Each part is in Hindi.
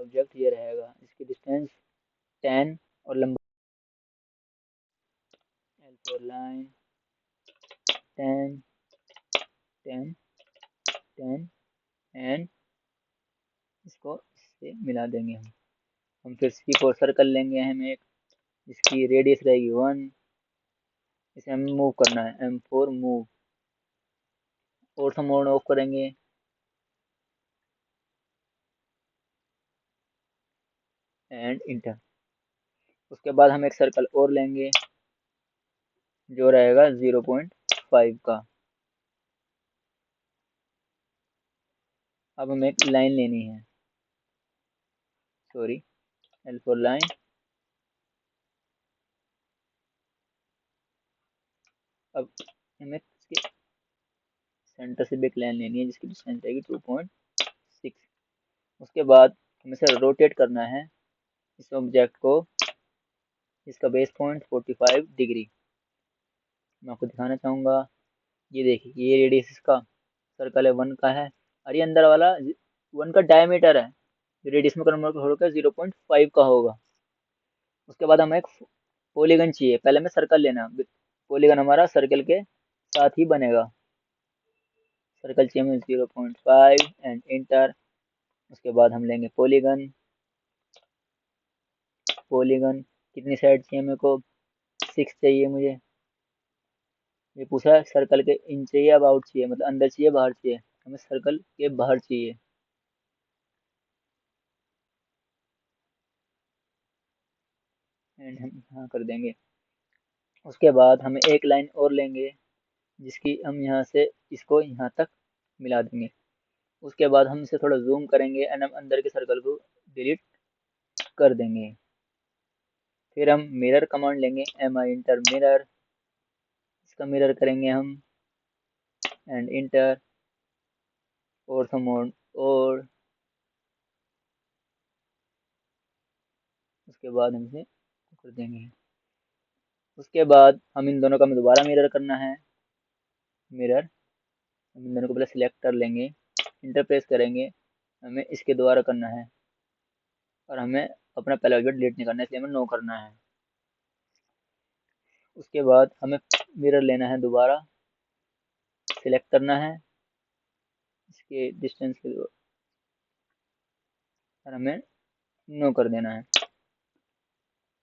ऑब्जेक्ट ये रहेगा, इसकी डिस्टेंस 10 और लंबाई L4 लाइन 10 10 10 एंड इसको इससे मिला देंगे हम फिर C4 सर्कल लेंगे हम एक, जिसकी रेडियस रहेगी 1, इसे हमें मूव करना है, M4 मूव, और मोड ऑफ करेंगे एंड इंटर। उसके बाद हम एक सर्कल और लेंगे जो रहेगा 0.5 का। अब हमें एक लाइन लेनी है, सॉरी L4 लाइन, अब हमें इसके सेंटर से भी एक लाइन लेनी है जिसकी डिस्टेंस रहेगी 2.6। उसके बाद हमें इसे रोटेट करना है इस ऑब्जेक्ट को, इसका बेस पॉइंट 45 डिग्री। मैं आपको दिखाना चाहूँगा, ये देखिए ये रेडियस इसका सर्कल है 1 का है, और ये अंदर वाला 1 का डायमीटर है, रेडियस में कन्वर्ट होकर 0.5 का होगा। उसके बाद हमें एक पॉलीगन चाहिए, पहले हमें सर्कल लेना, पॉलीगन हमारा सर्कल के साथ ही बनेगा। सर्कल चाहिए हमें 0.5 एंड इंटर। उसके बाद हम लेंगे पॉलीगन, पॉलीगन कितनी साइड चाहिए मेरे को, 6 चाहिए मुझे। ये पूछा सर्कल के इन चाहिए अब आउट चाहिए, मतलब अंदर चाहिए बाहर चाहिए, हमें सर्कल के बाहर चाहिए। एंड हम यहाँ कर देंगे। उसके बाद हमें एक लाइन और लेंगे जिसकी हम यहाँ से इसको यहाँ तक मिला देंगे। उसके बाद हम इसे थोड़ा जूम करेंगे एंड हम अंदर के सर्कल को डिलीट कर देंगे। फिर हम मिरर कमांड लेंगे, mi इंटर मिरर, इसका मिरर करेंगे हम एंड इंटर, और सम और उसके बाद हम इसे कर देंगे। उसके बाद हम इन दोनों का हमें दोबारा मिरर करना है, मिरर हम इन दोनों को पहले सिलेक्ट कर लेंगे, इंटर प्रेस करेंगे, हमें इसके द्वारा करना है और हमें अपना पहला ऑब्जेक्ट डिलीट नहीं करना है, इसलिए हमें नो करना है। उसके बाद हमें मिरर लेना है, दोबारा सिलेक्ट करना है इसके डिस्टेंस के, और हमें नो कर देना है।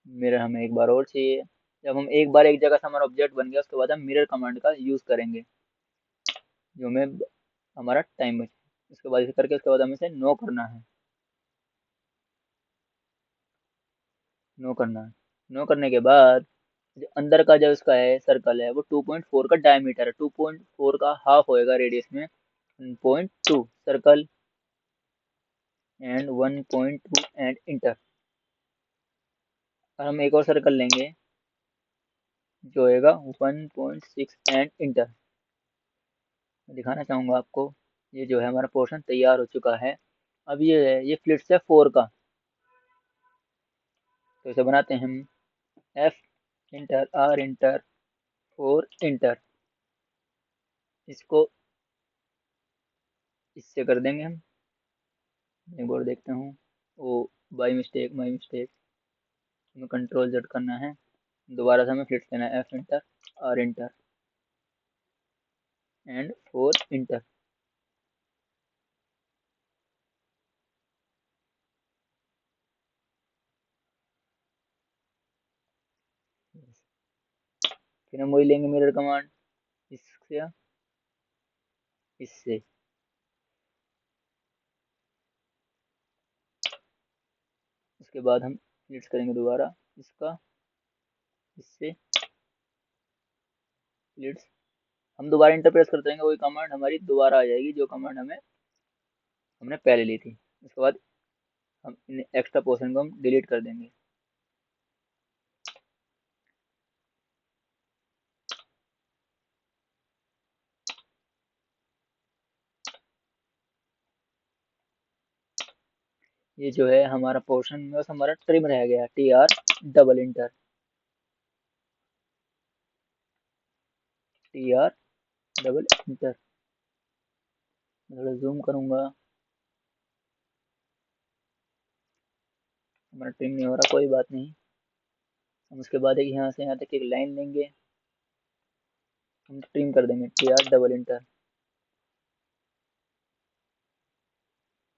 मिरर हमें एक बार और चाहिए, जब हम एक बार एक जगह से हमारा ऑब्जेक्ट बन गया उसके बाद हम मिरर कमांड का यूज़ करेंगे, जो हमें हमारा टाइम बचे। उसके बाद इसे करके उसके बाद हमें इसे नो करना है, नो करना है। नो करने के बाद जो अंदर का जो इसका है सर्कल है वो 2.4 का डायमीटर है, 2.4 का हाफ होएगा रेडियस में 1.2 सर्कल एंड 1.2 एंड इंटर। और हम एक और सर्कल लेंगे जो होएगा 1.6 एंड इंटर। मैं दिखाना चाहूँगा आपको, ये जो है हमारा पोर्शन तैयार हो चुका है। अब ये है, ये फ्लिट्स है 4 का, तो इसे बनाते हैं हम F enter R enter 4 enter, इसको इससे कर देंगे हम। एक बार देखता हूँ, oh by mistake, my mistake, हमें कंट्रोल जेड करना है, दोबारा से हमें फ्लिट्स देना है, F enter R enter and 4 enter. फिर हम वही लेंगे मिरर कमांड, इससे इससे उसके बाद हम फ्लिट्स करेंगे दोबारा इसका, इससे फ्लिट्स, हम दोबारा इंटर प्रेस कर देंगे, वही कमांड हमारी दोबारा आ जाएगी जो कमांड हमने पहले ली थी। उसके बाद हम इन एक्स्ट्रा पोर्शन को हम डिलीट कर देंगे। ये जो है हमारा पोर्शन में बस हमारा ट्रिम रह गया, T R double inter, T R double inter. मैं थोड़ा जूम करूंगा, हमारा ट्रिम नहीं हो रहा, कोई बात नहीं। हम उसके बाद एक यहाँ से यहाँ तक एक लाइन लेंगे, हम ट्रिम कर देंगे TR डबल इंटर।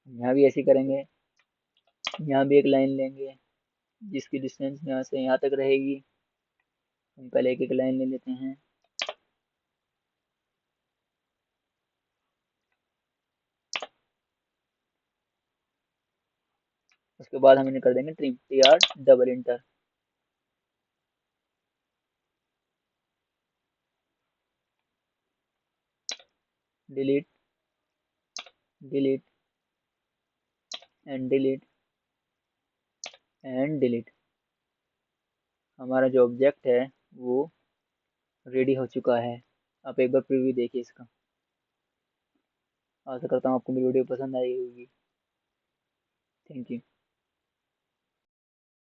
यहाँ भी ऐसे ही करेंगे, यहाँ भी एक लाइन लेंगे जिसकी डिस्टेंस यहाँ से यहाँ तक रहेगी। हम पहले एक एक लाइन ले लेते हैं। उसके बाद हम इन्हें कर देंगे trim TR double inter. Delete, delete and delete and delete. हमारा जो ऑब्जेक्ट है वो रेडी हो चुका है। आप एक बार प्रीव्यू देखिए इसका। आशा करता हूँ आपको मेरी वीडियो पसंद आई होगी। Thank you.